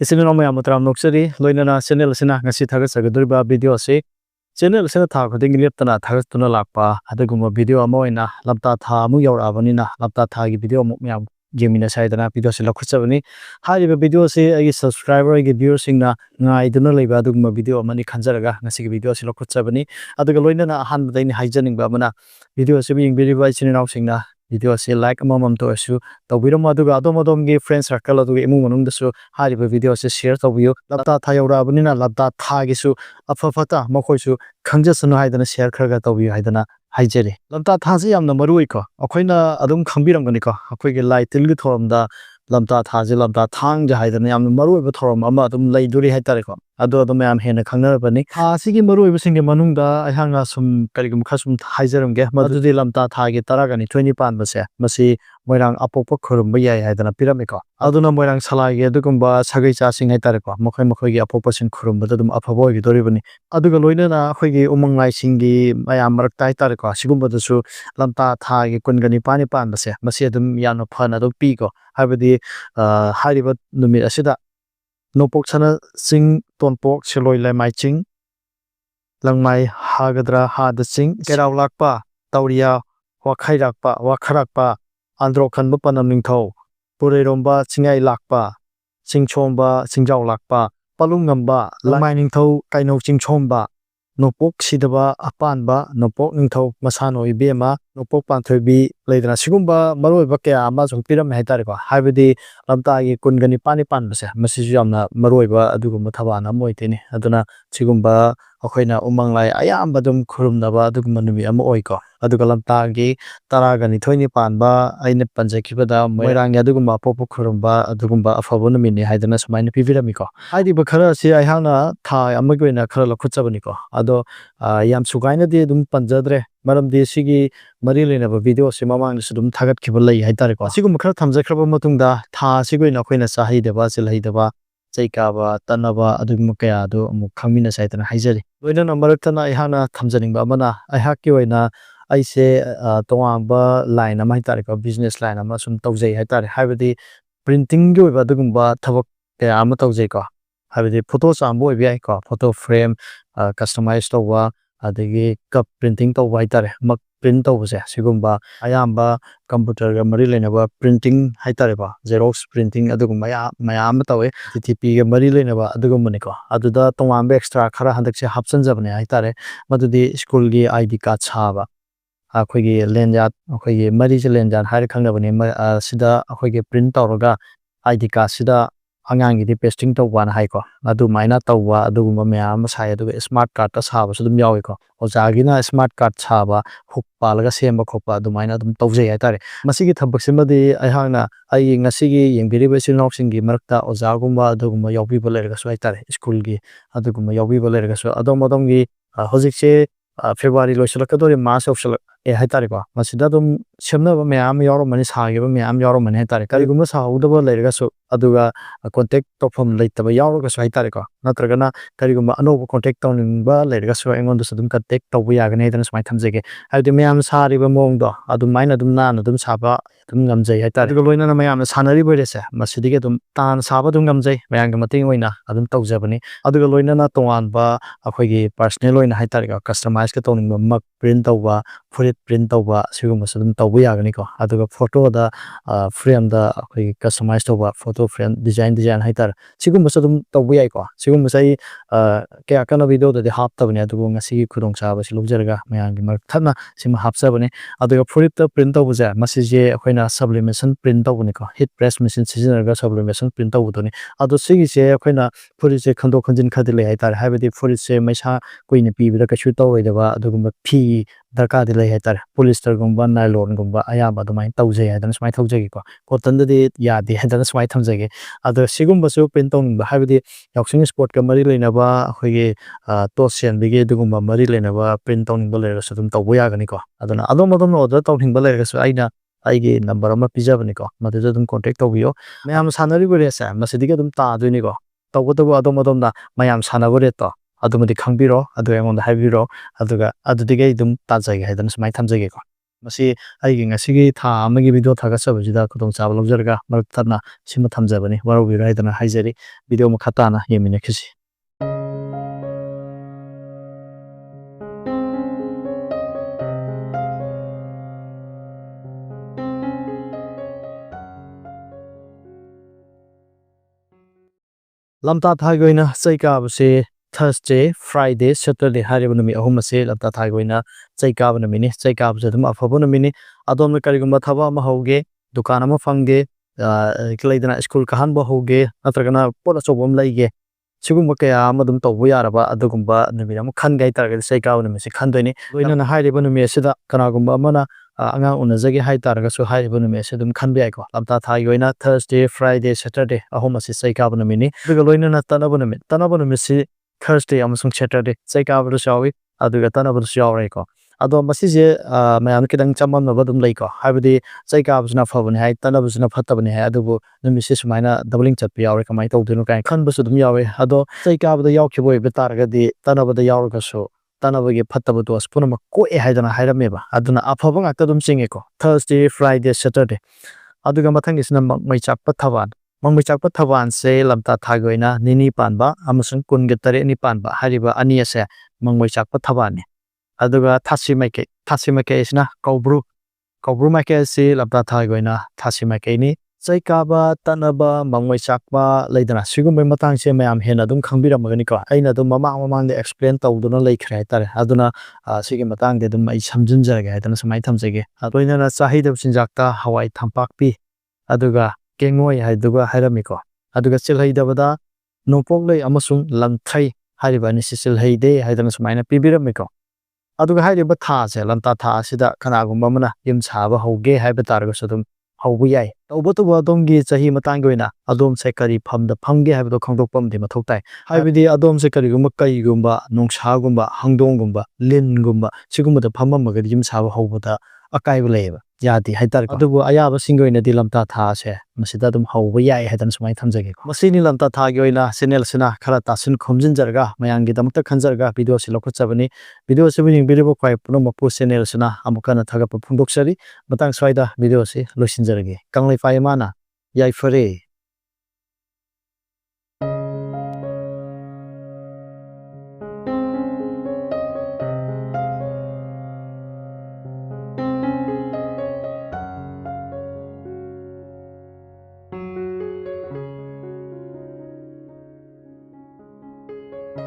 Isin na maya matram noksari loina na channel sina ngasi thagat sagaduriba video ase channel sina tha khoding leptana thagat tuna lakpa adaguma video ama oina lamta tha amu yaurabani na lamta tha gi video mu myam gemina saidana video se lakhutchabani hariba video se agi subscriber agi viewers singna ngai duna leiba aduguma video amani khanjaraga ngasi gi video se lakhutchabani aduga loina na han badaini haijaning ba mana video se bing biriba isin na singna video se like amam to asu tawbiram aduga adom gi friend circle aduga emu manung dasu hariba video se share tawbiyo lapta tha yaurabani na lapta tha gi su afafata makhoi su khangjasanu haidana share kharaga tawbiyo haidana haijeri lamta tha se yamna maru iko akhoina adum khangbiram gani ko akhoi ge lai til gi thoramda lamta tha je lamta thang ja haidana yamna maru ba thoram ama adum lai duri haitare ko ado adum yam hena khangnarabani tha sigi maru ba singe manungda ahanga sum karigum khasum haijaram ge madudi lamta tha ge taragani 20 pan base masi moirang apokpa khurum ba yai haidana piramiko aduna moirang sala ge adugumba sagai cha sing haitare ko mokhoi ge apokpa sin khurum ba dum afabo ge doribani aduga loina na akhoi ge umangai singi mayam marak tai tare ko sigumba dasu lamta tha ge kungani pani pan base masi adum yana phana do pi ko habadi hariba numi asida nopok chana sing tonpok seloi lai mai ching langmai hagadra hada sing keraw lakpa tauria wakhai rakpa wakharakpa andro khanba panam ningthau pureiromba chingai lakpa singchomba singjaw lakpa palungamba langmai ningthau kaino chingchomba nopok sidaba apanba nopok ningthau masano ibema nopok panthobi leidana sigumba maroiba kya ama jongpiram haitare ko habidi lamta gi kungani pani pan base masisu yamna maroiba aduguma thabana moiteni aduna sigumba akhoina umanglai ayamba dum khurumnaba aduguma numi ama oiko aduga lamta gi taragani thoini panba aina panjakibada moirang aduguma popo khurumba adugumba afabo numi ni haidana sumaina piviramiko haidiba khara si aihana tha amagoina khara lakhuchabani ko ado yam sugaina de dum panjadre maram de sigi mari lena ba video se mamang su dum thagat khibal lai haitare ko sigum khara thamjakraba matungda tha sigoina khoina sahi deba silhai deba chaika ba tanaba adum kaya do amuk khangmina saitana haijari loina number tana ihana thamjaning ba mana aihaki oina aise tongamba line ama haitare ko business line ama sum tawjai haitare habadi printing gi oiba dugumba thabak kaya ama tawjai ko habadi photo sambo oibi ai ko photo frame customize tawwa adagi cup printing tawwa haitare mak print tawbase sigumba ayamba computer ga mari lena ba printing haitare ba xerox printing adugumba mayam tawe ttp ga mari lena ba adugumba ne ko aduda tongamba extra khara handakse hapsan jabne haitare madudi school gi id card chaba akhoi gi lenjat akhoi gi mari je lenjan hair khangnabani sida akhoi gi print tawraga id card sida angang gi pasting tawwan hai ko adu maina tawwa adugumba mayam sai aduga smart card ta saba sudum yawi ko ojagina smart card chaba hukpa laga semba khopa adu maina dum tawjai haitare masigi thabak simadi aihangna ai ngasigi yengbiri besinok singi marakta ojagumba adugumba yawbi boleraga su haitare school gi adugumba yawbi boleraga su adom gi hojikse February loisalakadori March ofsal haitare ko masida dum semna ba mayam yaro mani sagi ba mayam yaro mani haitare karigumba saudaba leraga su aduga contact topam leitaba yaro ga su haitare ko natragana karigumba anoba contact tawninba leraga su engonda sadum contact tawbu yagane haitana smai thamjege haidi mayam sari ba mongdo adum maina dum nana dum saba dum ngamjai haitare aduga loina na mayam sanari boirese masidige dum tan saba dum ngamjai mayang ga mating oina adum tawjabani aduga loina na tongan ba akhoigi personal oina haitare ko customize ka tawning mak print tawba furit print tawba sigum sadum tawbu yagani ko aduga photo da frame da akhoigi customize tawba photo frame design haitare sigum sadum tawbu yai ko sigum sai kya kana video da hap tabani adugo ngasi khudong chaba silujaraga mayang gi mar thana sima hapsabani aduga furit ta print tawbu ja masije akhoina sublimation print tawbuni ko heat press machine sizinarga sublimation print tawbudoni adu sigi se akhoina furit se khando khanjin khadile haitare habadi furit se maisa koine pibida kashu tawidaba adugumba phi darka dilai haitare polyester gumba nylon gumba ayaba dumai tawjai haidana smai tawjagi ko cotton de yadi haidana smai thamjage adu sigumba su print tawning ba habadi yaksing sport ka mari leina ba khoige tosien bige dugumba mari leina ba print tawning ba lera sadum tawbu yagani ko aduna adom order tawning ba lera su aina aigi number ama pijabani ko maduda dum contact tawbiyo mayam sanari bore sa masidiga dum ta duini ko tawbotabu adom na mayam sanabore to adumadi khangbiro adu engonda haibiro aduga adudige dum tajai haidana smai thamjage ko ꯃꯁꯤ ꯑꯩꯒꯤ ꯉꯁꯤꯒꯤ ꯊꯥ ꯑꯃꯒꯤ video ꯊꯥꯒꯠꯆꯕꯁꯤꯗ ꯈꯨꯗꯣꯡꯆꯥꯕ ꯂꯧꯖꯔꯒ ꯃꯔꯛ ꯊꯠꯅ ꯁꯤꯃ ꯊꯝꯖꯕꯅꯤ ꯋꯥꯔꯧꯕꯤꯔꯣꯏ ꯍꯥꯏꯗꯅ ꯍꯥꯏꯖꯔꯤ ꯚꯤꯗꯤꯑꯣ ꯃꯈꯥ ꯇꯥꯅ ꯌꯦꯡꯃꯤꯟꯅꯈꯤꯁꯤ ꯂꯝꯇꯥ ꯊꯥꯒꯤ ꯑꯣꯏꯅ ꯆꯩ ꯀꯥꯕꯁꯤ ꯊꯔꯁꯗꯦ ꯐ꯭ꯔꯥꯏꯗꯦ ꯁꯦꯇꯔꯗꯦ ꯍꯥꯏꯔꯤꯕ ꯅꯨꯃꯤꯠ ꯑꯍꯨꯝ ꯑꯁꯤ ꯂꯝꯇꯥ ꯊꯥꯒꯤ ꯑꯣꯏꯅ ꯆꯩ ꯀꯥꯕ ꯅꯨꯃꯤꯠꯅꯤ ꯆꯩ ꯀꯥꯕꯁꯤ ꯑꯗꯨꯝ ꯑꯐꯕ ꯅꯨꯃꯤꯠꯅꯤ ꯑꯗꯣꯝꯅ ꯀꯔꯤꯒꯨꯝꯕ ꯊꯕꯛ ꯑꯃ ꯍꯧꯒꯦ ꯗꯨꯀꯥꯟ ꯑꯃ ꯐꯪꯒꯦ ꯂꯩꯗꯅ ꯁ꯭ꯀꯨꯜ ꯀꯥꯍꯟꯕ ꯍꯧꯒꯦ ꯅꯠꯇ꯭ꯔꯒꯅ ꯄꯣꯠ ꯑꯆꯧꯕ ꯑꯃ ꯂꯩꯒꯦ ꯁꯤꯒꯨꯝꯕ ꯀꯌꯥ ꯑꯃ ꯑꯗꯨꯝ ꯇꯧꯕ ꯌꯥꯔꯕ ꯑꯗꯨꯒꯨꯝꯕ ꯅꯨꯃꯤꯠ ꯑꯃ ꯈꯟꯒꯦ ꯍꯥꯏꯇꯥꯔꯒꯗꯤ ꯆꯩ ꯀꯥꯕ ꯅꯨꯃꯤꯠꯁꯤ ꯈꯟꯗꯣꯏꯅꯤ ꯂꯣꯏꯅꯅ ꯍꯥꯏꯔꯤꯕ ꯅꯨꯃꯤꯠ ꯑꯁꯤꯗ ꯀꯅꯥꯒꯨꯝꯕ ꯑꯃꯅ ꯑꯉꯥꯡ ꯎꯅꯖꯒꯦ ꯍꯥꯏꯇꯥꯔꯒꯁꯨ ꯍꯥꯏꯔꯤꯕ ꯅꯨꯃꯤꯠ ꯑꯁꯤ ꯑꯗꯨꯝ ꯈꯟꯕ ꯌꯥꯏꯀꯣ ꯂꯝꯇꯥ ꯊꯥꯒꯤ ꯑꯣꯏꯅ ꯊꯔꯁꯗꯦ ꯐ꯭ꯔꯥꯏꯗꯦ ꯁꯦꯇꯔꯗꯦ ꯑꯍꯨꯝ ꯑꯁꯤ ꯆꯩ ꯀꯥꯕ ꯅꯨꯃꯤꯠꯅꯤ ꯑꯗꯨꯒ ꯂꯣꯏꯅꯅ ꯇꯠꯅꯕ ꯅꯨꯃꯤꯠꯁꯤ ꯊꯔꯁꯗꯦ ꯑꯃꯁꯨꯡ ꯁꯦꯇꯔꯗꯦ ꯆꯩ ꯀꯥꯕꯗꯁꯨ ꯌꯥꯎꯏ ꯑꯗꯨꯒ ꯇꯠꯅꯕꯗꯁꯨ ꯌꯥꯎꯔꯦꯀꯣ ꯑꯗꯣ ꯃꯁꯤꯁꯦ ꯃꯌꯥꯝꯅ ꯈꯤꯇꯪ ꯆꯃꯝꯅꯕ ꯑꯗꯨꯝ ꯂꯩꯀꯣ ꯍꯥꯏꯕꯗꯤ ꯆꯩ ꯀꯥꯕꯁꯤꯅ ꯐꯕꯅꯤ ꯍꯥꯏ ꯇꯠꯅꯕꯁꯤꯅ ꯐꯠꯇꯕꯅꯤ ꯍꯥꯏ ꯑꯗꯨꯕꯨ ꯅꯨꯃꯤꯠꯁꯤ ꯁꯨꯃꯥꯏꯅ ꯗꯕꯂꯤꯡ ꯆꯠꯄ ꯌꯥꯎꯔꯦ ꯀꯃꯥꯏꯅ ꯇꯧꯗꯣꯏꯅꯣ ꯀꯥꯏꯅ ꯈꯟꯕꯁꯨ ꯑꯗꯨꯝ ꯌꯥꯎꯋꯦ ꯑꯗꯣ ꯆꯩ ꯀꯥꯕꯗ ꯌꯥꯎꯈꯤꯕ ꯑꯣꯏꯕ ꯇꯥꯔꯒꯗꯤ ꯇꯠꯅꯕꯗ ꯌꯥꯎꯔꯒꯁꯨ ꯇꯠꯅꯕꯒꯤ ꯐꯠꯇꯕ ꯗꯣꯁ ꯄꯨꯝꯅꯃꯛ ꯀꯣꯛꯑꯦ ꯍꯥꯏꯗꯅ ꯍꯥꯏꯔꯝꯃꯦꯕ ꯑꯗꯨꯅ ꯑꯐꯕ ꯉꯥꯛꯇ ꯑꯗꯨꯝ ꯆꯤꯡꯉꯦꯀꯣ ꯊꯔꯁꯗꯦ ꯐ꯭ꯔꯥꯏꯗꯦ ꯁꯦꯇꯔꯗꯦ ꯑꯗꯨꯒ ꯃꯊꯪꯒꯤꯁꯤꯅ ꯃꯩ ꯆꯥꯛꯄ ꯊꯕꯥꯜ ꯃꯩ ꯆꯥꯛꯄ ꯊꯕꯥꯜꯁꯦ ꯂꯝꯇꯥ ꯊꯥꯒꯤ ꯑꯣꯏꯅ ꯅꯤꯅꯤ ꯄꯥꯟꯕ ꯑꯃꯁꯨꯡ ꯀꯨꯟꯒ ꯇꯔꯦꯠꯅꯤ ꯄꯥꯟꯕ ꯍꯥꯏꯔꯤꯕ ꯑꯅꯤ ꯑꯁꯦ ꯃꯩ ꯆꯥꯛꯄ ꯊꯕꯥꯜꯅꯤ ꯑꯗꯨꯒ ꯊꯥꯁꯤ ꯃꯥꯏꯀꯩ ꯑꯁꯤꯅ ꯀꯧꯕ꯭ꯔꯨ ꯃꯥꯏꯀꯩ ꯑꯁꯤ ꯂꯝꯇꯥ ꯊꯥꯒꯤ ꯑꯣꯏꯅ ꯊꯥꯁꯤ ꯃꯥꯏꯀꯩꯅꯤ ꯆꯩ ꯀꯥꯕ ꯇꯠꯅꯕ ꯃꯩ ꯆꯥꯛꯄ ꯂꯩꯗꯅ ꯁꯤꯒꯨꯝꯕꯒꯤ ꯃꯇꯥꯡꯁꯦ ꯃꯌꯥꯝ ꯍꯦꯟꯅ ꯑꯗꯨꯝ ꯈꯪꯕꯤꯔꯝꯃꯒꯅꯤꯀꯣ ꯑꯩꯅ ꯑꯗꯨꯝ ꯃꯃꯥꯡꯗ ꯑꯦꯛꯁꯄ꯭ꯂꯦꯟ ꯇꯧꯗꯨꯅ ꯂꯩꯈ꯭ꯔꯦ ꯍꯥꯏꯇꯥꯔꯦ ꯑꯗꯨꯅ ꯁꯤꯒꯤ ꯃꯇꯥꯡꯗꯤ ꯑꯗꯨꯝ ꯑꯩ ꯁꯝꯖꯤꯟꯖꯔꯒꯦ ꯍꯥꯏꯗꯅ ꯁꯨꯃꯥꯏꯅ ꯊꯝꯖꯒꯦ ꯂꯣꯏꯅꯅ ꯆꯥꯍꯩꯗꯕ ꯆꯤꯟꯖꯥꯛꯇ ꯍꯋꯥꯏ ꯊꯝꯄꯥꯛꯄꯤ ꯑꯗꯨꯒ ꯀꯦꯡꯉꯣꯏ ꯍꯥꯏꯗꯨꯒ ꯍꯥꯏꯔꯝꯃꯤꯀꯣ ꯑꯗꯨꯒ ꯆꯤꯜꯍꯩꯗꯕꯗ ꯅꯣꯡꯄꯣꯛꯂꯩ ꯑꯃꯁꯨꯡ ꯂꯪꯊꯩ ꯍꯥꯏꯔꯤꯕ ꯑꯅꯤꯁꯤ ꯆꯤꯜꯍꯩꯗꯦ ꯍꯥꯏꯗꯅ ꯁꯨꯃꯥꯏꯅ ꯄꯤꯕꯤꯔꯝꯃꯤꯀꯣ ꯑꯗꯨꯒ ꯍꯥꯏꯔꯤꯕ ꯊꯥꯁꯦ ꯂꯝꯇꯥ ꯊꯥ ꯑꯁꯤꯗ ꯀꯅꯥꯒꯨꯝꯕ ꯑꯃꯅ ꯌꯨꯝ ꯁꯥꯕ ꯍꯧꯒꯦ ꯍꯥꯏꯕ ꯇꯥꯔꯒꯁꯨ ꯑꯗꯨꯝ ꯍꯧꯕ ꯌꯥꯏ ꯇꯧꯕꯇꯕꯨ ꯑꯗꯣꯝꯒꯤ ꯆꯍꯤ ꯃꯇꯥꯡꯒꯤ ꯑꯣꯏꯅ ꯑꯗꯣꯝꯁꯦ ꯀꯔꯤ ꯐꯝꯗ ꯐꯝꯒꯦ ꯍꯥꯏꯕꯗꯣ ꯈꯪꯗꯣꯛꯄ ꯑꯃꯗꯤ ꯃꯊꯧ ꯇꯥꯏ ꯍꯥꯏꯕꯗꯤ ꯑꯗꯣꯝꯁꯦ ꯀꯔꯤꯒꯨꯝꯕ ꯀꯩꯒꯨꯝꯕ ꯅꯨꯡꯁꯥꯒꯨꯝꯕ ꯍꯪꯗꯣꯡꯒꯨꯝꯕ ꯂꯤꯟꯒꯨꯝꯕ ꯁꯤꯒꯨꯝꯕꯗ ꯐꯝꯃꯝꯃꯒꯗꯤ ꯌꯨꯝ ꯁꯥꯕ ꯍꯧꯕꯗ ꯑꯀꯥꯏꯕ ꯂꯩꯌꯦꯕ ꯌꯥꯗꯦ ꯍꯥꯏꯇꯥꯔꯦꯀꯣ ꯑꯗꯨꯕꯨ ꯑꯌꯥꯕꯁꯤꯡꯒꯤ ꯑꯣꯏꯅꯗꯤ ꯂꯝꯇꯥ ꯊꯥꯁꯦ ꯃꯁꯤꯗ ꯑꯗꯨꯝ ꯍꯧꯕ ꯌꯥꯏ ꯍꯥꯏꯗꯅ ꯁꯨꯃꯥꯏꯅ ꯊꯝꯖꯒꯦꯀꯣ ꯃꯁꯤꯅꯤ ꯂꯝꯇꯥ ꯊꯥꯒꯤ ꯑꯣꯏꯅ ꯆꯦꯅꯦꯜꯁꯤꯅ ꯈꯔ ꯇꯥꯁꯤꯟ ꯈꯣꯝꯖꯤꯟꯖꯔꯒ ꯃꯌꯥꯝꯒꯤꯗꯃꯛꯇ ꯈꯟꯖꯔꯒ ꯚꯤꯗꯤꯑꯣꯁꯤ ꯂꯧꯈꯠꯆꯕꯅꯤ ꯚꯤꯗꯤꯑꯣꯁꯤꯕꯨ ꯌꯦꯡꯕꯤꯔꯤꯕ ꯈ꯭ꯋꯥꯏ ꯄꯨꯝꯅꯃꯛꯄꯨ ꯆꯦꯅꯦꯜꯁꯤꯅ ꯑꯃꯨꯛ ꯍꯟꯅ ꯊꯥꯒꯠꯄ ꯐꯣꯡꯗꯣꯛꯆꯔꯤ ꯃꯇꯥꯡ ꯁ꯭ꯋꯥꯏꯗ ꯚꯤꯗꯤꯑꯣꯁꯤ ꯂꯣꯏꯁꯤꯟꯖꯔꯒꯦ ꯀꯪꯂꯩꯄꯥꯛ ꯏꯃꯥꯅ ꯌꯥꯏꯐꯔꯦ